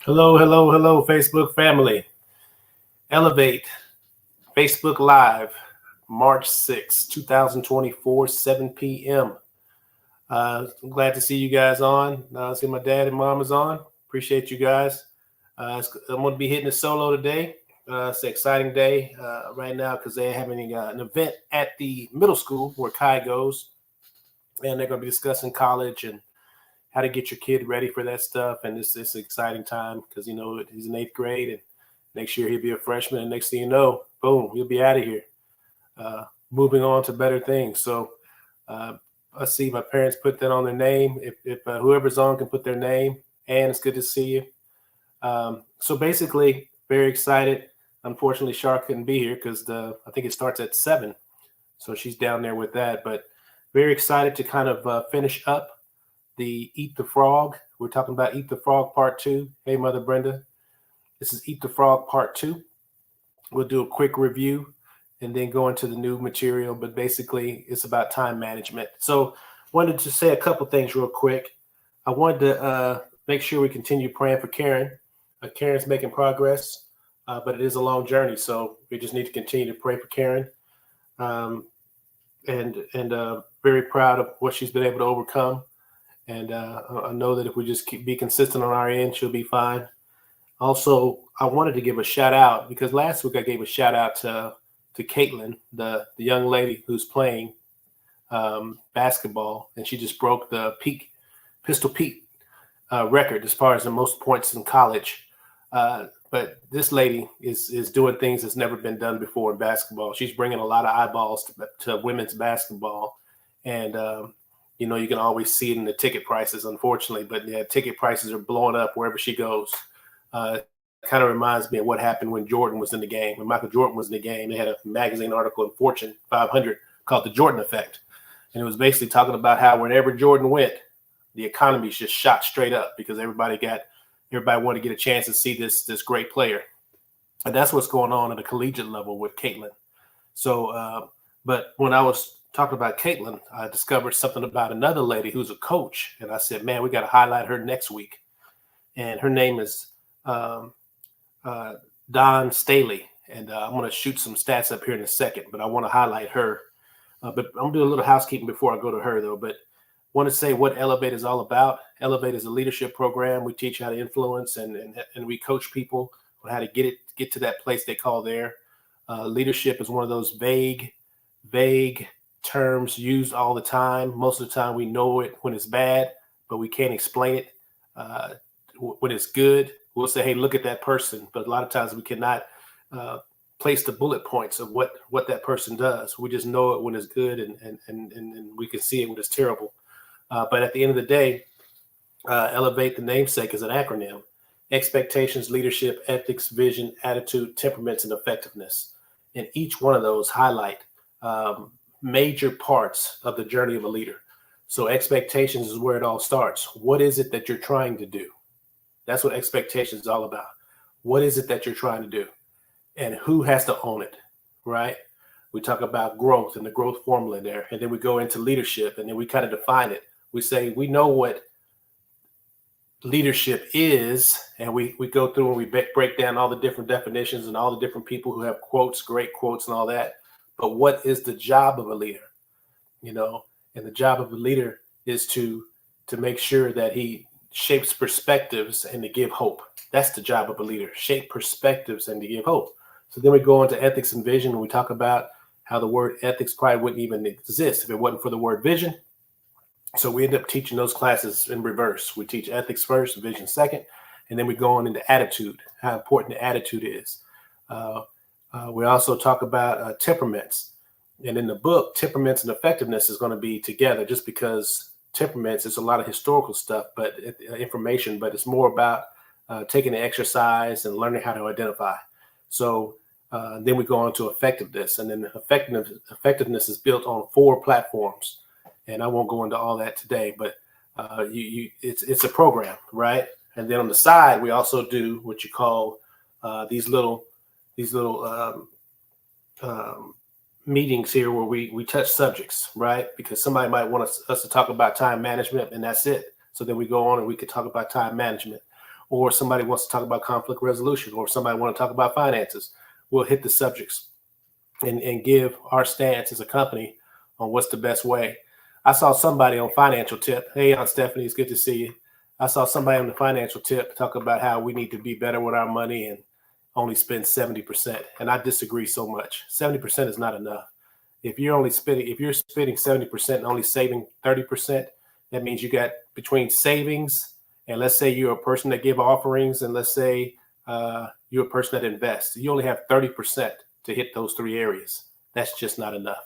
Hello, hello, hello, Facebook family. Elevate Facebook Live, March 6th, 2024, 7 p.m. I'm glad to see you guys on. I see my dad and mom is on. Appreciate you guys. I'm going to be hitting a solo today. It's an exciting day right now because they're having an event at the middle school where Kai goes, and they're going to be discussing college and how to get your kid ready for that stuff. And it's an exciting time because, he's in eighth grade and next year he'll be a freshman. And next thing you know, boom, he'll be out of here, moving on to better things. So I see my parents put that on their name. If whoever's on can put their name, and it's good to see you. So basically, very excited. Unfortunately, Shar couldn't be here because I think it starts at 7. So she's down there with that. But very excited to kind of finish up the Eat the Frog. We're talking about Eat the Frog Part 2. Hey, Mother Brenda. This is Eat the Frog Part 2. We'll do a quick review and then go into the new material. But basically, it's about time management. So wanted to say a couple things real quick. I wanted to make sure we continue praying for Karen. Karen's making progress, but it is a long journey. So we just need to continue to pray for Karen. And very proud of what she's been able to overcome. And I know that if we just be consistent on our end, she'll be fine. Also, I wanted to give a shout out because last week I gave a shout out to Caitlin, the young lady who's playing basketball, and she just broke the Pistol Pete record as far as the most points in college. But this lady is doing things that's never been done before in basketball. She's bringing a lot of eyeballs to women's basketball, and you can always see it in the ticket prices, unfortunately. But yeah, ticket prices are blowing up wherever she goes. Kind of reminds me of what happened when Jordan was in the game. When Michael Jordan was in the game, they had a magazine article in Fortune 500 called The Jordan Effect. And it was basically talking about how whenever Jordan went, the economy just shot straight up because everybody wanted to get a chance to see this great player. And that's what's going on at a collegiate level with Caitlin. So, but when I was talking about Caitlin, I discovered something about another lady who's a coach. And I said, man, we got to highlight her next week. And her name is Don Staley. And I'm going to shoot some stats up here in a second, but I want to highlight her. But I'm going to do a little housekeeping before I go to her, though. But want to say what Elevate is all about. Elevate is a leadership program. We teach how to influence and we coach people on how to get to that place they call there. Leadership is one of those vague terms used all the time. Most of the time we know it when it's bad, but we can't explain it. When it's good, we'll say, hey, look at that person. But a lot of times we cannot place the bullet points of what that person does. We just know it when it's good and we can see it when it's terrible. But at the end of the day, Elevate, the namesake, is an acronym: expectations, leadership, ethics, vision, attitude, temperaments, and effectiveness. And each one of those highlight major parts of the journey of a leader. So expectations is where it all starts. What is it that you're trying to do? That's what expectations is all about. What is it that you're trying to do? And who has to own it, right? We talk about growth and the growth formula there. And then we go into leadership and then we kind of define it. We say we know what leadership is, and we go through and we break down all the different definitions and all the different people who have quotes, great quotes and all that. But what is the job of a leader? And the job of a leader is to make sure that he shapes perspectives and to give hope. That's the job of a leader: shape perspectives and to give hope. So then we go into ethics and vision, and we talk about how the word ethics probably wouldn't even exist if it wasn't for the word vision. So we end up teaching those classes in reverse. We teach ethics first, vision second, and then we go on into attitude, how important the attitude is. We also talk about temperaments. And in the book, temperaments and effectiveness is going to be together just because temperaments is a lot of historical stuff, but information, but it's more about taking the exercise and learning how to identify. So then we go on to effectiveness, and then effectiveness is built on 4 platforms. And I won't go into all that today, but it's a program, right? And then on the side, we also do what you call these little meetings here where we touch subjects, right? Because somebody might want us to talk about time management, and that's it. So then we go on and we could talk about time management. or somebody wants to talk about conflict resolution, or somebody want to talk about finances, we'll hit the subjects and give our stance as a company on what's the best way. I saw somebody on Financial Tip. Hey, Aunt Stephanie, it's good to see you. I saw somebody on the Financial Tip talk about how we need to be better with our money and only spend 70%. And I disagree so much. 70% is not enough. If you're spending 70% and only saving 30%, that means you got between savings and, let's say you're a person that give offerings, and let's say you're a person that invests, you only have 30% to hit those three areas. That's just not enough.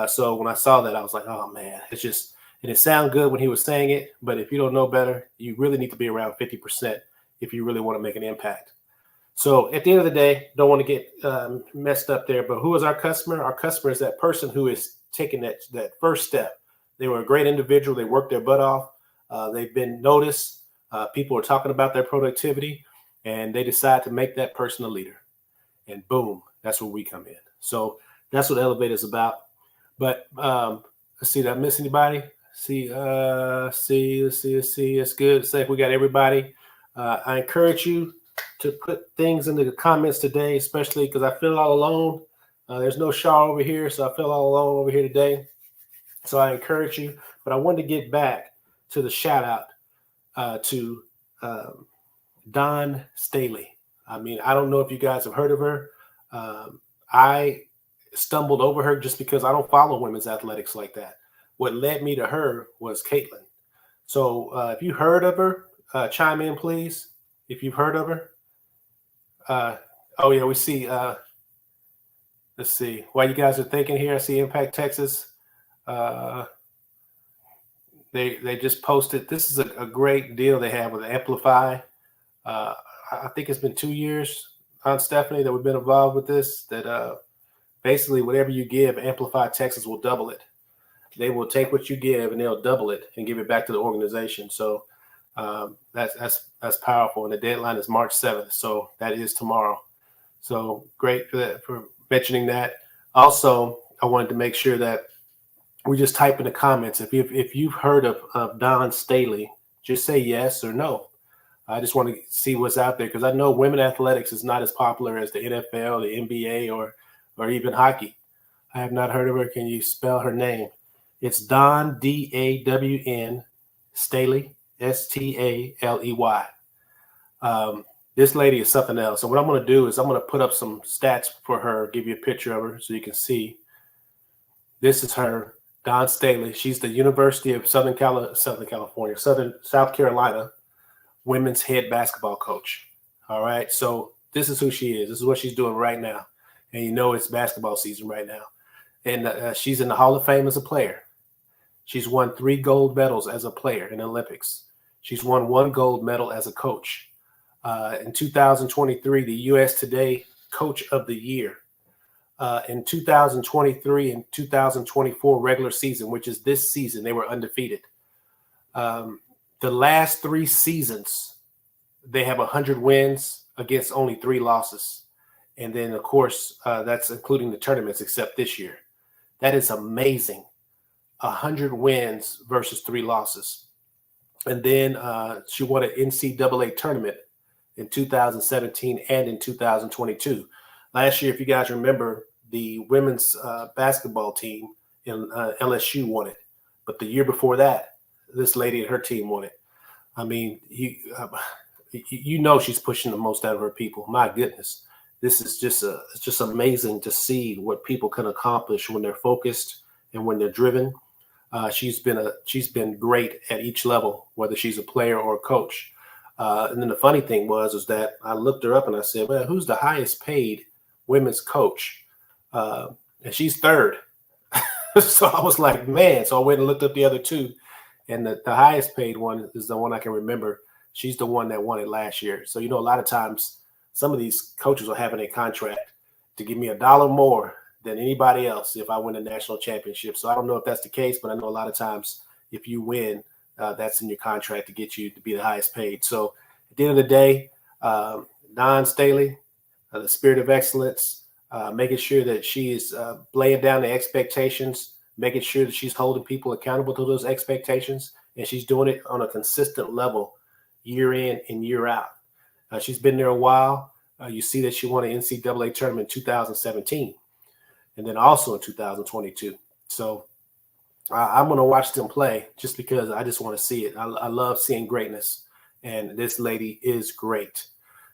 So when I saw that, I was like, oh man, and it sounded good when he was saying it, but if you don't know better, you really need to be around 50% if you really want to make an impact. So at the end of the day, don't want to get messed up there, but who is our customer? Our customer is that person who is taking that first step. They were a great individual. They worked their butt off. They've been noticed. People are talking about their productivity, and they decide to make that person a leader. And boom, that's where we come in. So that's what Elevate is about. But let's see, did I miss anybody? Let's see. It's good. It's like we got everybody. I encourage you to put things into the comments today, especially because I feel all alone. There's no Shaw over here, so I feel all alone over here today. So I encourage you. But I wanted to get back to the shout out to Dawn Staley. I mean, I don't know if you guys have heard of her. I stumbled over her just because I don't follow women's athletics like that. What led me to her was Caitlin. So if you heard of her, chime in, please. If you've heard of her. Oh, yeah, we see. Let's see. While you guys are thinking here, I see Impact Texas. They just posted. This is a great deal they have with Amplify. I think it's been 2 years, Aunt Stephanie, that we've been involved with this, that basically whatever you give, Amplify Texas will double it. They will take what you give and they'll double it and give it back to the organization. So that's powerful. And the deadline is March 7th. So that is tomorrow. So great for mentioning that. Also, I wanted to make sure that we just type in the comments. If you've heard of Dawn Staley, just say yes or no. I just want to see what's out there because I know women athletics is not as popular as the NFL, the NBA, or even hockey. I have not heard of her. Can you spell her name? It's Dawn, D-A-W-N, Staley, S-T-A-L-E-Y. This lady is something else. So what I'm going to do is I'm going to put up some stats for her, give you a picture of her so you can see. This is her, Dawn Staley. She's the University of South Carolina women's head basketball coach. All right. So this is who she is. This is what she's doing right now. And you know it's basketball season right now. And she's in the Hall of Fame as a player. She's won 3 gold medals as a player in the Olympics. She's won 1 gold medal as a coach. In 2023, the U.S. Today Coach of the Year. In 2023 and 2024 regular season, which is this season, they were undefeated. The last 3 seasons, they have 100 wins against only 3 losses. And then, of course, that's including the tournaments, except this year. That is amazing. 100 wins versus 3 losses. And then she won an NCAA tournament in 2017 and in 2022. Last year, if you guys remember, the women's basketball team in LSU won it. But the year before that, this lady and her team won it. I mean, you know she's pushing the most out of her people. My goodness. This is just amazing to see what people can accomplish when they're focused and when they're driven. She's been great at each level, whether she's a player or a coach. And then the funny thing was that I looked her up and I said, well, who's the highest paid women's coach? And she's 3rd. So I was like, man. So I went and looked up the other 2. And the highest paid one is the one I can remember. She's the one that won it last year. So, you know, a lot of times some of these coaches are having a contract to give me $1 more than anybody else if I win a national championship. So I don't know if that's the case, but I know a lot of times if you win, that's in your contract to get you to be the highest paid. So at the end of the day, Dawn Staley, the spirit of excellence, making sure that she is laying down the expectations, making sure that she's holding people accountable to those expectations, and she's doing it on a consistent level, year in and year out. She's been there a while. You see that she won an NCAA tournament in 2017 and then also in 2022. So I'm going to watch them play just because I just want to see it. I love seeing greatness, and this lady is great.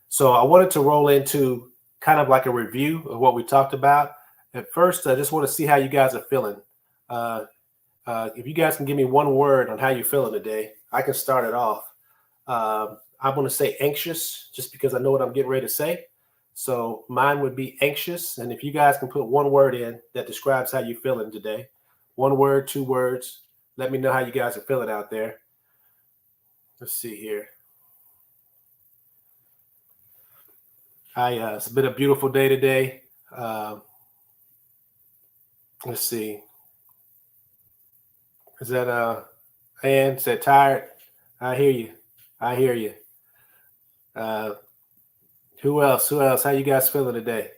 So I wanted to roll into kind of like a review of what we talked about. At first, I just want to see how you guys are feeling. If you guys can give me one word on how you're feeling today, I can start it off. I'm going to say anxious just because I know what I'm getting ready to say. So mine would be anxious. And if you guys can put one word in that describes how you're feeling today, 1 word, 2 words, let me know how you guys are feeling out there. Let's see here. It's been a beautiful day today. Let's see. Is that Ann said tired? I hear you. I hear you. Who else? How you guys feeling today?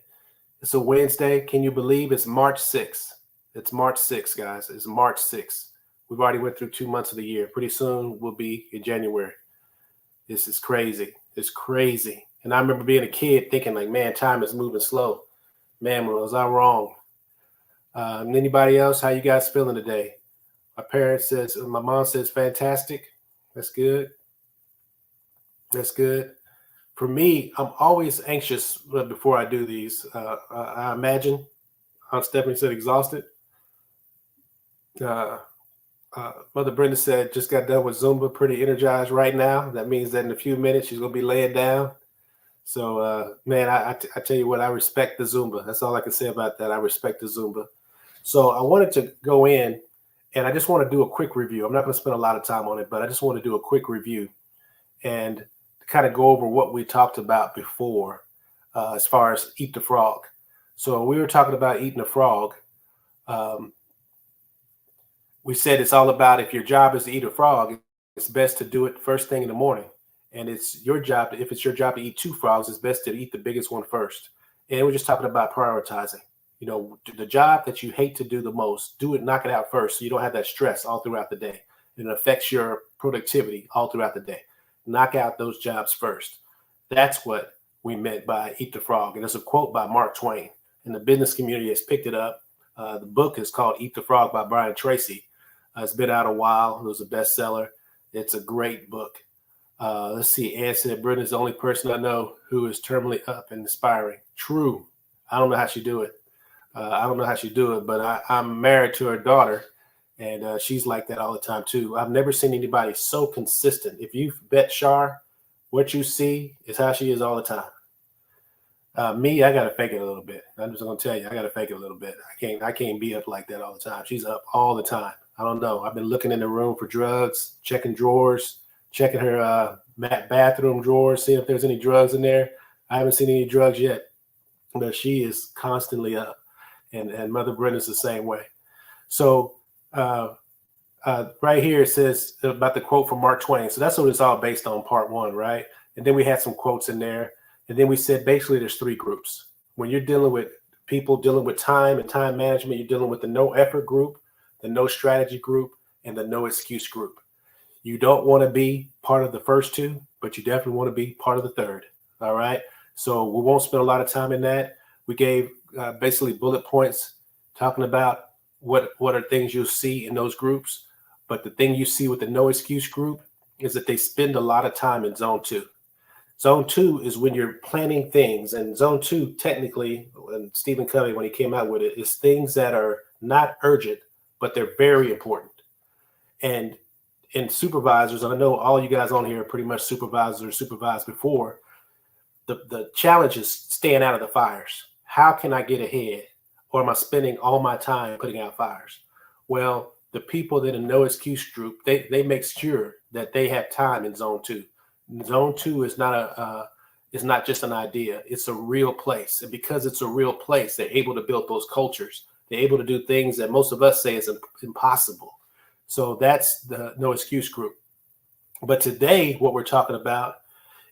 It's a Wednesday. Can you believe it's March 6th? It's March 6th, guys. It's March 6th. We've already went through 2 months of the year. Pretty soon we'll be in January. This is crazy. It's crazy. And I remember being a kid thinking like, man, time is moving slow. Man, was I wrong? Anybody else? How you guys feeling today? My mom says fantastic. That's good. That's good. For me, I'm always anxious before I do these. I imagine Aunt Stephanie said exhausted. Mother Brenda said just got done with Zumba, pretty energized right now. That means that in a few minutes she's gonna be laying down. So, man, I tell you what, I respect the Zumba. That's all I can say about that. I respect the Zumba. So I wanted to go in, and I just want to do a quick review. I'm not going to spend a lot of time on it, but I just want to do a quick review and kind of go over what we talked about before as far as eat the frog. So we were talking about eating the frog. We said it's all about if your job is to eat a frog, it's best to do it first thing in the morning. And it's your job, if it's your job to eat 2 frogs, it's best to eat the biggest one first. And we're just talking about prioritizing. You know, the job that you hate to do the most, do it, knock it out first so you don't have that stress all throughout the day. And it affects your productivity all throughout the day. Knock out those jobs first. That's what we meant by eat the frog. And there's a quote by Mark Twain, and the business community has picked it up. The book is called Eat the Frog by Brian Tracy. It's been out a while. It was a bestseller. It's a great book. Let's see. Ann said, Brenda's the only person I know who is terminally up and inspiring. True. I don't know how she do it. But I'm married to her daughter, and she's like that all the time too. I've never seen anybody so consistent. If you bet Shar, what you see is how she is all the time. Me, I gotta fake it a little bit. I'm just gonna tell you, I gotta fake it a little bit. I can't be up like that all the time. She's up all the time. I don't know. I've been looking in the room for drugs, checking drawers, checking her bathroom drawers, seeing if there's any drugs in there. I haven't seen any drugs yet, but she is constantly up, and Mother Brenda's the same way. So right here it says about the quote from Mark Twain. So that's what it's all based on, part 1, right? And then we had some quotes in there, and then we said basically there's 3 groups. When you're dealing with people dealing with time and time management, you're dealing with the no effort group, the no strategy group, and the no excuse group. You don't want to be part of the first 2, but you definitely want to be part of the third. All right. So we won't spend a lot of time in that. We gave basically bullet points talking about what are things you'll see in those groups. But the thing you see with the no excuse group is that they spend a lot of time in zone 2. Zone 2 is when you're planning things. And zone 2, technically, and Stephen Covey, when he came out with it, is things that are not urgent, but they're very important. And in supervisors, and I know all you guys on here are pretty much supervisors or supervised before, the challenge is staying out of the fires. How can I get ahead? Or am I spending all my time putting out fires? Well, the people that in no excuse group, they make sure that they have time in zone 2. Zone 2 is not just an idea. It's a real place. And because it's a real place, they're able to build those cultures. They're able to do things that most of us say is impossible. So that's the no excuse group. But today, what we're talking about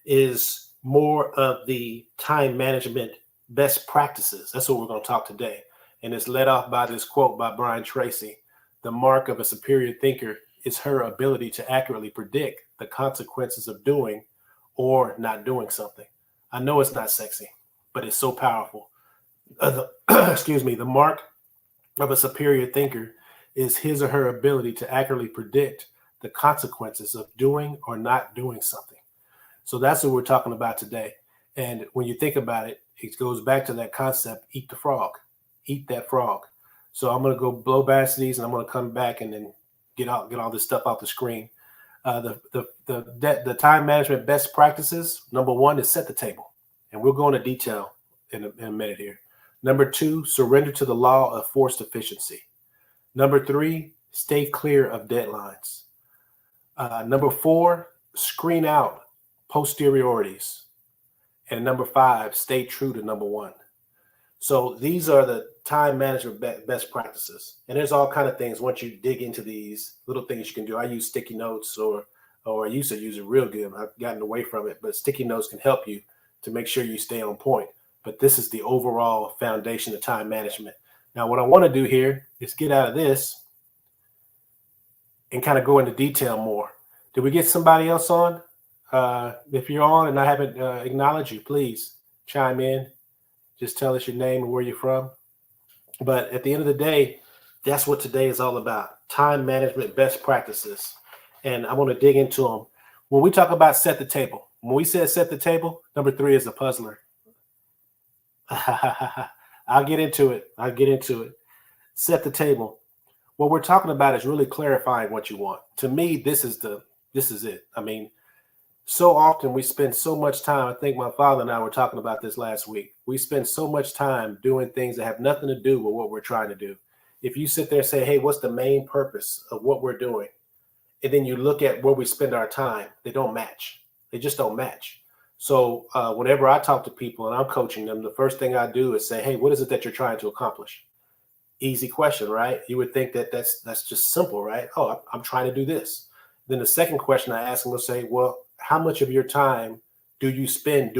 is more of the time management best practices. That's what we're going to talk today. And it's led off by this quote by Brian Tracy. The mark of a superior thinker is her ability to accurately predict the consequences of doing or not doing something. I know it's not sexy, but it's so powerful. Excuse me, the mark of a superior thinker is his or her ability to accurately predict the consequences of doing or not doing something. So that's what we're talking about today. And when you think about it, it goes back to that concept, eat the frog, eat that frog. So I'm going to go blow past these and I'm going to come back and then get all this stuff off the screen. The time management best practices, number one is set the table. And we'll go into detail in a minute here. Number two, surrender to the law of forced efficiency. Number three, stay clear of deadlines. Number four, screen out posteriorities. And number five, stay true to number one. So these are the time management best practices. And there's all kind of things once you dig into these little things you can do. I use sticky notes or I used to use it real good. I've gotten away from it, but sticky notes can help you to make sure you stay on point. But this is the overall foundation of time management. Now, what I want to do here is get out of this and kind of go into detail more. Did we get somebody else on? If you're on and I haven't acknowledged you, please chime in. Just tell us your name and where you're from. But at the end of the day, that's what today is all about. Time management best practices. And I want to dig into them. When we talk about set the table, when we said set the table, number three is a puzzler. I'll get into it. Set the table. What we're talking about is really clarifying what you want. To me, this is it. I mean, so often we spend so much time. I think my father and I were talking about this last week. We spend so much time doing things that have nothing to do with what we're trying to do. If you sit there and say, hey, what's the main purpose of what we're doing? And then you look at where we spend our time, they don't match. They just don't match. So whenever I talk to people and I'm coaching them, the first thing I do is say, hey, what is it that you're trying to accomplish? Easy question, right? You would think that that's just simple, right? Oh, I'm trying to do this. Then the second question I ask them will say, well, how much of your time do you spend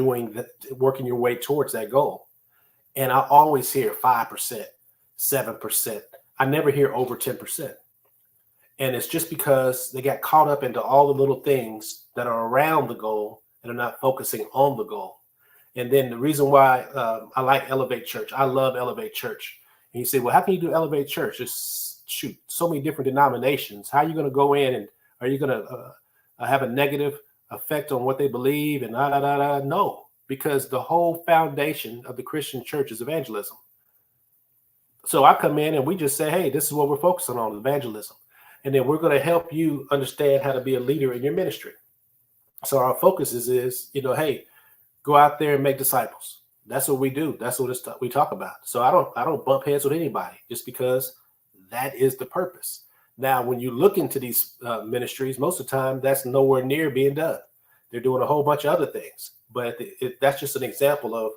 working your way towards that goal? And I always hear 5%, 7%. I never hear over 10%. And it's just because they got caught up into all the little things that are around the goal and are not focusing on the goal. And then the reason why I like Elevate Church, I love Elevate Church. And you say, well, how can you do Elevate Church? Just shoot, so many different denominations. How are you going to go in and are you going to have a negative effect on what they believe and No, because the whole foundation of the Christian church is evangelism. So I come in and we just say, hey, this is what we're focusing on, evangelism. And then we're going to help you understand how to be a leader in your ministry. So our focus is, hey, go out there and make disciples. That's what we do. That's what we talk about. So I don't bump heads with anybody just because that is the purpose. Now, when you look into these ministries, most of the time that's nowhere near being done. They're doing a whole bunch of other things. But that's just an example of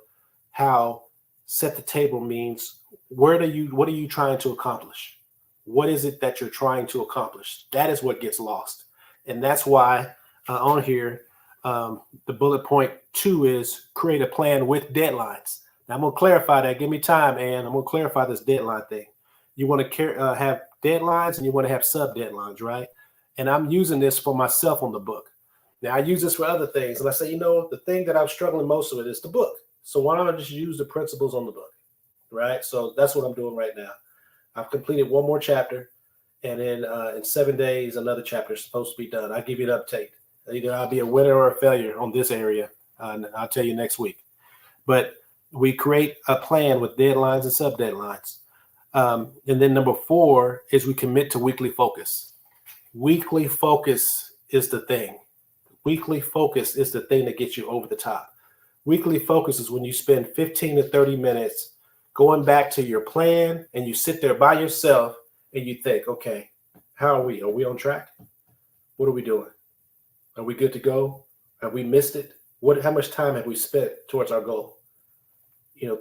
how set the table means. What are you trying to accomplish? What is it that you're trying to accomplish? That is what gets lost. And that's why on here, the bullet point 2 is create a plan with deadlines. Now I'm going to clarify that. Give me time, Ann. I'm going to clarify this deadline thing. You want to have deadlines and you want to have sub deadlines, right? And I'm using this for myself on the book. Now I use this for other things. And I say, the thing that I'm struggling most with is the book. So why don't I just use the principles on the book, right? So that's what I'm doing right now. I've completed one more chapter. And then in 7 days, another chapter is supposed to be done. I'll give you an update. Either I'll be a winner or a failure on this area. I'll tell you next week. But we create a plan with deadlines and sub deadlines. And then number 4 is we commit to weekly focus. Weekly focus is the thing. Weekly focus is the thing that gets you over the top. Weekly focus is when you spend 15 to 30 minutes going back to your plan and you sit there by yourself and you think, okay, how are we? Are we on track? What are we doing? Are we good to go? Have we missed it? How much time have we spent towards our goal?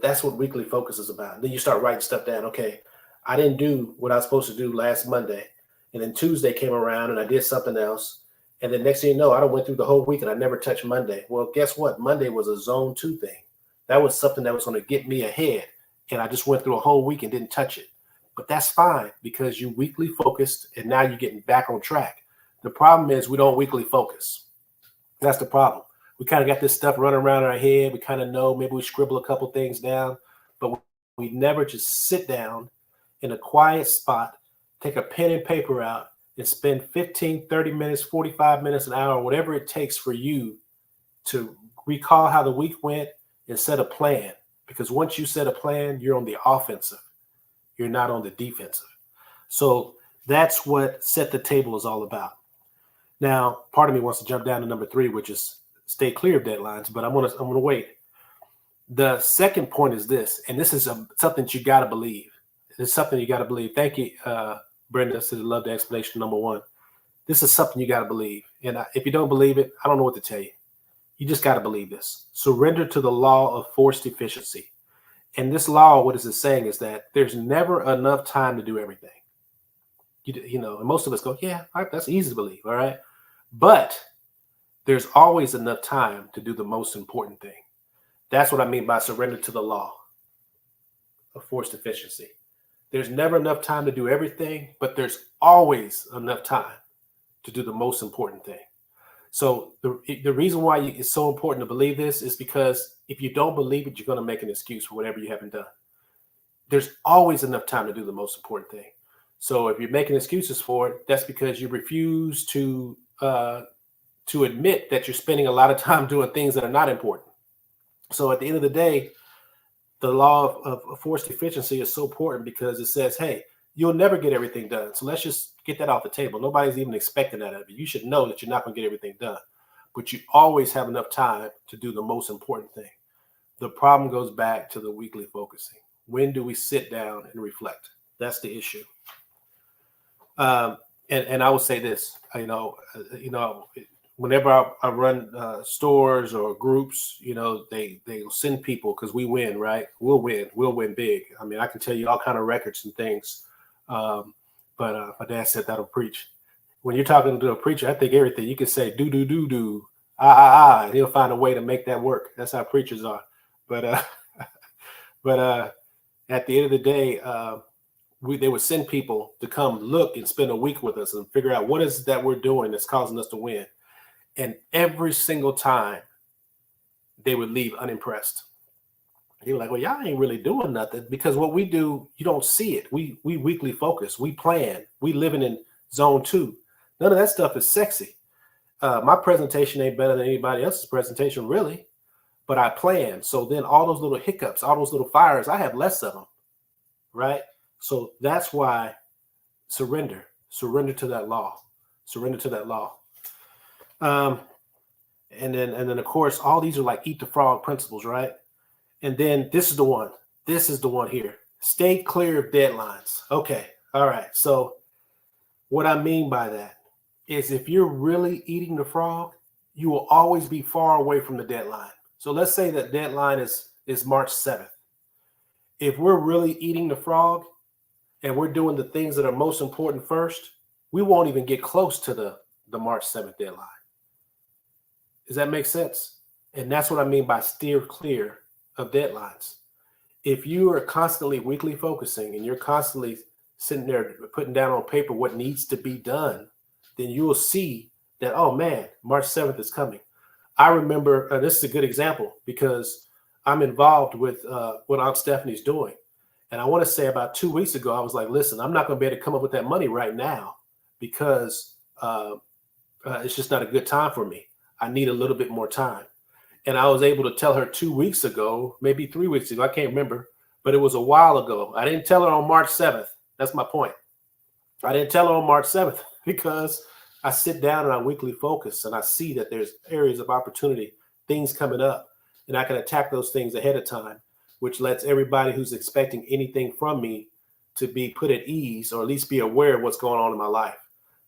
That's what weekly focus is about. Then you start writing stuff down. Okay, I didn't do what I was supposed to do last Monday. And then Tuesday came around and I did something else. And then next thing you know, I went through the whole week and I never touched Monday. Well, guess what? Monday was a zone 2 thing. That was something that was going to get me ahead. And I just went through a whole week and didn't touch it. But that's fine because you weekly focused and now you're getting back on track. The problem is we don't weekly focus. That's the problem. We kind of got this stuff running around in our head. We kind of know, maybe we scribble a couple things down, but we never just sit down in a quiet spot, take a pen and paper out and spend 15, 30 minutes, 45 minutes, an hour, whatever it takes for you to recall how the week went and set a plan. Because once you set a plan, you're on the offensive. You're not on the defensive. So that's what Set the Table is all about. Now, part of me wants to jump down to number 3, which is stay clear of deadlines, but I'm gonna wait. The second point is this, and this is something that you got to believe. It's something you got to believe. Thank you, Brenda. Said love the explanation. Number 1, this is something you got to believe, and if you don't believe it, I don't know what to tell you. You just got to believe this. Surrender to the law of forced efficiency. And this law, what is it saying is that there's never enough time to do everything. You know, and most of us go, yeah, that's easy to believe, all right? But there's always enough time to do the most important thing. That's what I mean by surrender to the law of forced efficiency. There's never enough time to do everything, but there's always enough time to do the most important thing. So the reason why it's so important to believe this is because if you don't believe it, you're going to make an excuse for whatever you haven't done. There's always enough time to do the most important thing. So if you're making excuses for it, that's because you refuse to admit that you're spending a lot of time doing things that are not important. So at the end of the day, the law of forced efficiency is so important because it says, hey, you'll never get everything done. So let's just get that off the table. Nobody's even expecting that of you. You should know that you're not going to get everything done, but you always have enough time to do the most important thing. The problem goes back to the weekly focusing. When do we sit down and reflect? That's the issue. And I will say this, whenever I run stores or groups, they'll send people because we win, right? We'll win big. I mean, I can tell you all kind of records and things. But my dad said that'll preach. When you're talking to a preacher, I think everything you can say, do, and he'll find a way to make that work. That's how preachers are. But at the end of the day, they would send people to come look and spend a week with us and figure out what is it that we're doing that's causing us to win. And every single time they would leave unimpressed. They were like, well, y'all ain't really doing nothing, because what we do, you don't see it. We weekly focus, we plan, we living in zone 2. None of that stuff is sexy. My presentation ain't better than anybody else's presentation, really, but I plan. So then all those little hiccups, all those little fires, I have less of them, right? So that's why surrender to that law, surrender to that law. And then of course, all these are like eat the frog principles, right? And then this is the one here. Stay clear of deadlines. Okay. All right. So what I mean by that is if you're really eating the frog, you will always be far away from the deadline. So let's say that deadline is March 7th. If we're really eating the frog and we're doing the things that are most important first, we won't even get close to the March 7th deadline. Does that make sense? And that's what I mean by steer clear of deadlines. If you are constantly weekly focusing and you're constantly sitting there putting down on paper what needs to be done, then you will see that, oh man, March 7th is coming. I remember, this is a good example because I'm involved with what Aunt Stephanie's doing. And I want to say about 2 weeks ago, I was like, listen, I'm not going to be able to come up with that money right now because it's just not a good time for me. I need a little bit more time. And I was able to tell her 2 weeks ago, maybe 3 weeks ago, I can't remember, but it was a while ago. I didn't tell her on March 7th. That's my point. I didn't tell her on March 7th because I sit down and I weekly focus and I see that there's areas of opportunity, things coming up, and I can attack those things ahead of time, which lets everybody who's expecting anything from me to be put at ease or at least be aware of what's going on in my life.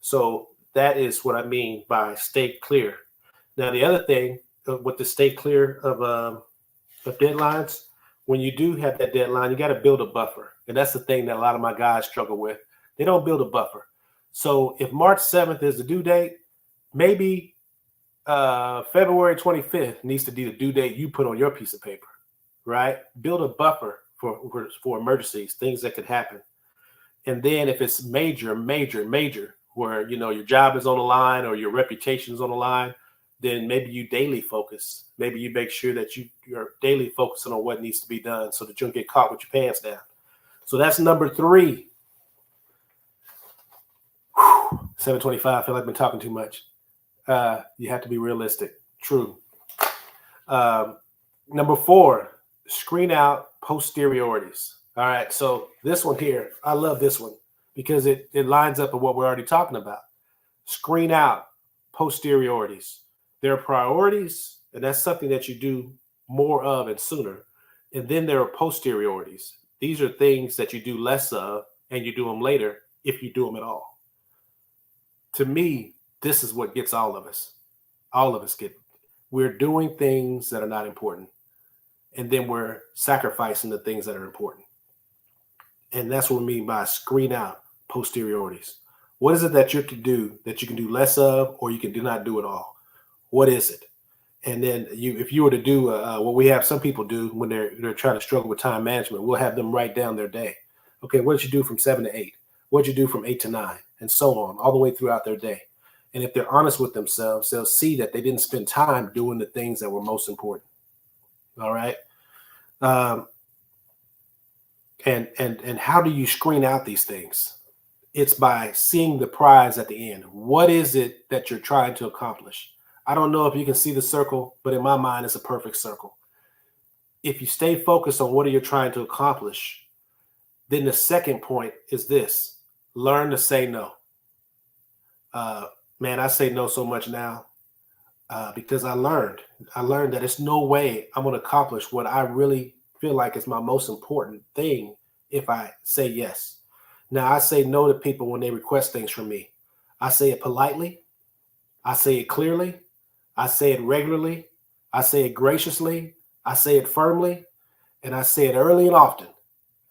So that is what I mean by stay clear. Now, the other thing with the stay clear of deadlines, when you do have that deadline, you got to build a buffer. And that's the thing that a lot of my guys struggle with. They don't build a buffer. So if March 7th is the due date, maybe February 25th needs to be the due date you put on your piece of paper, right? Build a buffer for emergencies, things that could happen. And then if it's major, where, your job is on the line or your reputation is on the line, then maybe you daily focus. Maybe you make sure that you're daily focusing on what needs to be done so that you don't get caught with your pants down. So that's number 3. 7:25. I feel like I've been talking too much. You have to be realistic. True. Number 4, screen out posteriorities. All right. So this one here, I love this one because it lines up with what we're already talking about. Screen out posteriorities. There are priorities, and that's something that you do more of and sooner. And then there are posteriorities. These are things that you do less of, and you do them later if you do them at all. To me, this is what gets all of us. All of us we're doing things that are not important, and then we're sacrificing the things that are important. And that's what we mean by screen out posteriorities. What is it that you can do less of, or you can do not do at all? What is it? And then if you were to do what we have some people do when they're trying to struggle with time management, we'll have them write down their day. Okay, what did you do from 7 to 8? What did you do from 8 to 9? And so on, all the way throughout their day. And if they're honest with themselves, they'll see that they didn't spend time doing the things that were most important. All right. And how do you screen out these things? It's by seeing the prize at the end. What is it that you're trying to accomplish? I don't know if you can see the circle, but in my mind, it's a perfect circle. If you stay focused on what you're trying to accomplish, then the second point is this: learn to say no. Man, I say no so much now because I learned that it's no way I'm going to accomplish what I really feel like is my most important thing if I say yes. Now, I say no to people when they request things from me. I say it politely. I say it clearly. I say it regularly. I say it graciously. I say it firmly. And I say it early and often.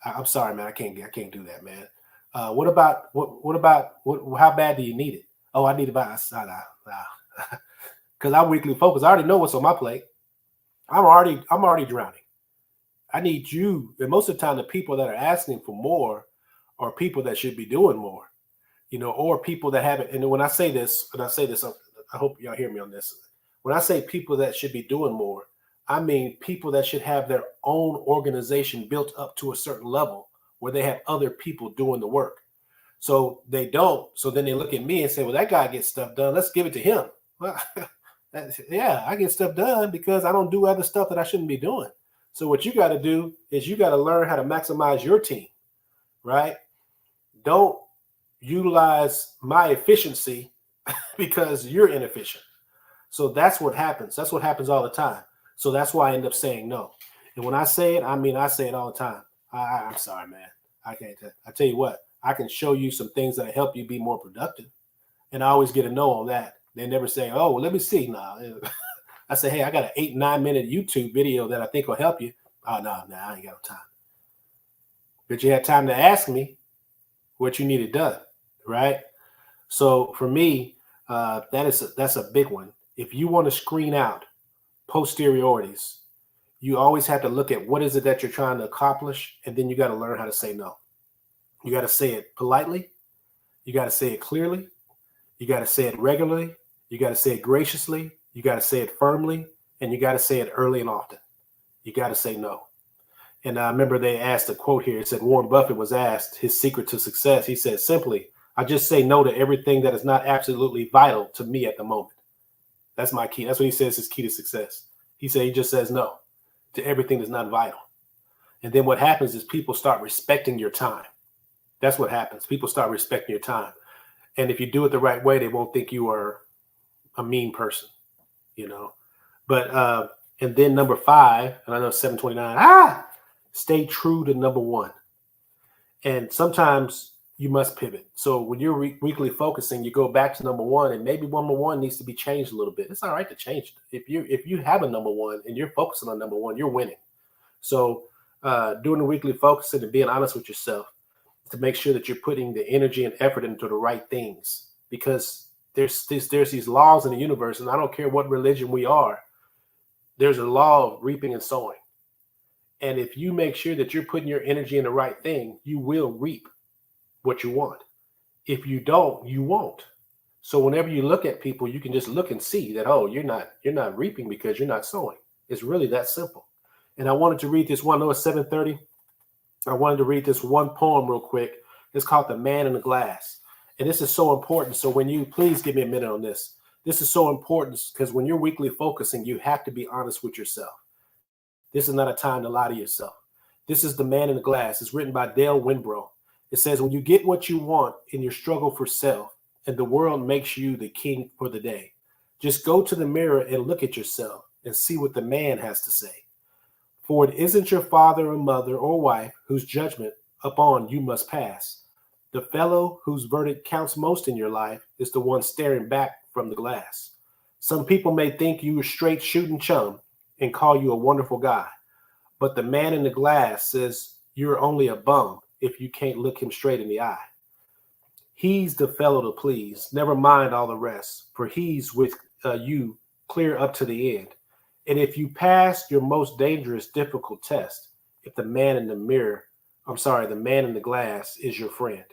I'm sorry, man. I can't do that, man. What about how bad do you need it? Oh, I need about because I'm weekly focused. I already know what's on my plate. I'm already drowning. I need you. And most of the time, the people that are asking for more are people that should be doing more, or people that haven't. And when I say this, I hope y'all hear me on this. When I say people that should be doing more, I mean people that should have their own organization built up to a certain level where they have other people doing the work. So they don't. So then they look at me and say, well, that guy gets stuff done. Let's give it to him. Well, yeah, I get stuff done because I don't do other stuff that I shouldn't be doing. So what you got to do is you got to learn how to maximize your team, right? Don't utilize my efficiency because you're inefficient. So that's what happens. That's what happens all the time. So that's why I end up saying no. And when I say it, I mean, I say it all the time. I'm sorry, man. I can't. I tell you what, I can show you some things that help you be more productive. And I always get a no on that. They never say, oh, well, let me see. Nah. I say, hey, I got an 8-9 minute YouTube video that I think will help you. Oh, no, I ain't got no time. But you had time to ask me what you needed done, right? So for me, that's a big one. If you want to screen out posteriorities, you always have to look at what is it that you're trying to accomplish, and then you got to learn how to say no. You got to say it politely. You got to say it clearly. You got to say it regularly. You got to say it graciously. You got to say it firmly, and you got to say it early and often. You got to say no. And I remember they asked a quote here. It said Warren Buffett was asked his secret to success. He said, simply, I just say no to everything that is not absolutely vital to me at the moment. That's my key. That's what he says his key to success. He said he just says no to everything that's not vital. And then what happens is people start respecting your time. That's what happens. People start respecting your time. And if you do it the right way, they won't think you are a mean person, But and then number 5, and I know 7:29, stay true to number 1. And sometimes you must pivot. So when you're weekly focusing, you go back to number 1, and maybe number 1 needs to be changed a little bit. It's all right to change it. If you have a number 1 and you're focusing on number 1, you're winning. So doing the weekly focusing and being honest with yourself to make sure that you're putting the energy and effort into the right things, because there's these laws in the universe, and I don't care what religion we are, there's a law of reaping and sowing. And if you make sure that you're putting your energy in the right thing, you will reap what you want. If you don't, you won't. So whenever you look at people, you can just look and see that, oh, you're not reaping because you're not sowing. It's really that simple. And I wanted to read this one. I know it's 7:30. I wanted to read this one poem real quick. It's called The Man in the Glass. And this is so important. So when you, please give me a minute on this. This is so important because when you're weekly focusing, you have to be honest with yourself. This is not a time to lie to yourself. This is The Man in the Glass. It's written by Dale Winbrow. It says, when you get what you want in your struggle for self and the world makes you the king for the day, just go to the mirror and look at yourself and see what the man has to say. For it isn't your father or mother or wife whose judgment upon you must pass. The fellow whose verdict counts most in your life is the one staring back from the glass. Some people may think you a straight shooting chum and call you a wonderful guy, but the man in the glass says you're only a bum if you can't look him straight in the eye. He's the fellow to please, never mind all the rest, for he's with you clear up to the end. And if you pass your most dangerous, difficult test, if the man in the mirror, the man in the glass is your friend.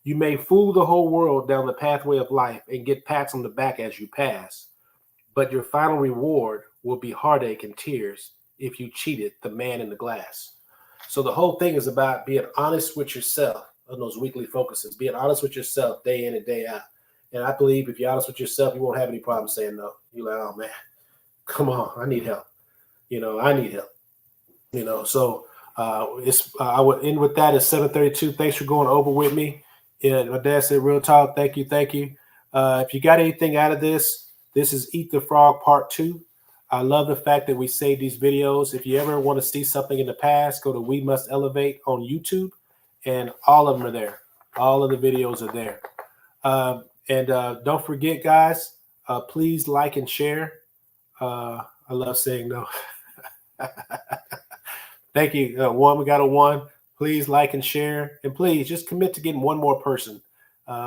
You may fool the whole world down the pathway of life and get pats on the back as you pass, but your final reward will be heartache and tears if you cheated the man in the glass. So the whole thing is about being honest with yourself on those weekly focuses, being honest with yourself day in and day out. And I believe if you're honest with yourself, you won't have any problem saying no. You're like, oh man, come on, I need help. I need help. So I would end with that at 7:32. Thanks for going over with me. Yeah, my dad said real talk. Thank you. If you got anything out of this, this is Eat the Frog Part 2. I love the fact that we save these videos. If you ever want to see something in the past, go to We Must Elevate on YouTube, and all of them are there. All of the videos are there. And don't forget, guys, please like and share. I love saying no. Thank you. We got a 1. Please like and share. And please just commit to getting one more person.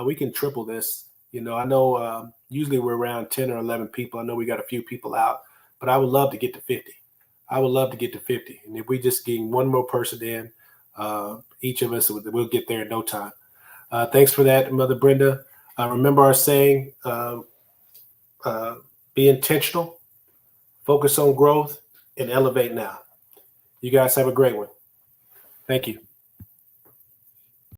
We can triple this. I know usually we're around 10 or 11 people. I know we got a few people out, but I would love to get to 50. I would love to get to 50. And if we just get one more person in, each of us, we'll get there in no time. Thanks for that, Mother Brenda. Remember our saying, be intentional, focus on growth, and elevate now. You guys have a great one. Thank you.